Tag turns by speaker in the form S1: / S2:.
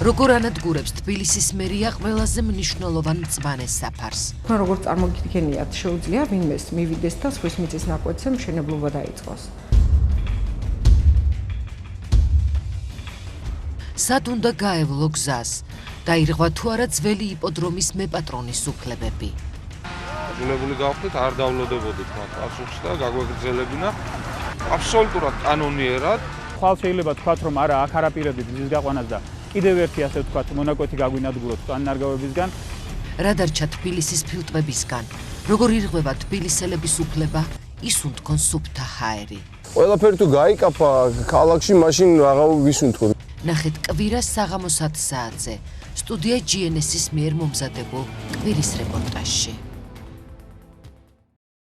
S1: როგორ ანადგურებს თბილისის მერია ყველაზე მნიშვნელოვან მწვანე საფარს.
S2: როგორც წარმოგიდგენიათ, შეუძლია ვინმეს მივიდეს და სხვის მიწის ნაკვეთზე მშენებლობა დაიწყოს.
S1: სად უნდა გაევლო გზას? დაირღვა თუ არა ძველი იპოდრომის მეპატრონის უფლებები?
S3: Δουλებული გავხდით, არ დავლოდებოდით მათ პასუხს და გაგვეგრძელებინა აბსოლუტურად კანონიერად.
S4: ხვალ შეიძლება თქვათ, რომ არა, აქ არაპირებდით მზის გაყვანას და კიდევ ერთი ასე ვთქვათ, მონაკვეთი გაგვინადგუროთ კანონარგავებისგან.
S1: რა დარჩა თბილისის ფილტვებისგან? როგორ ირღვევა თბილისელების უფლება ისუნთქონ სუფთა ჰაერი?
S5: ყველაფერი თუ გაიკაფა ქალაქში, მაშინ აღარ ვისუნთქო.
S1: ნახეთ კვირას საღამო 10 საათზე სტუდია GNS-ის მიერ მომზადებულ კვირის რეპორტაჟში.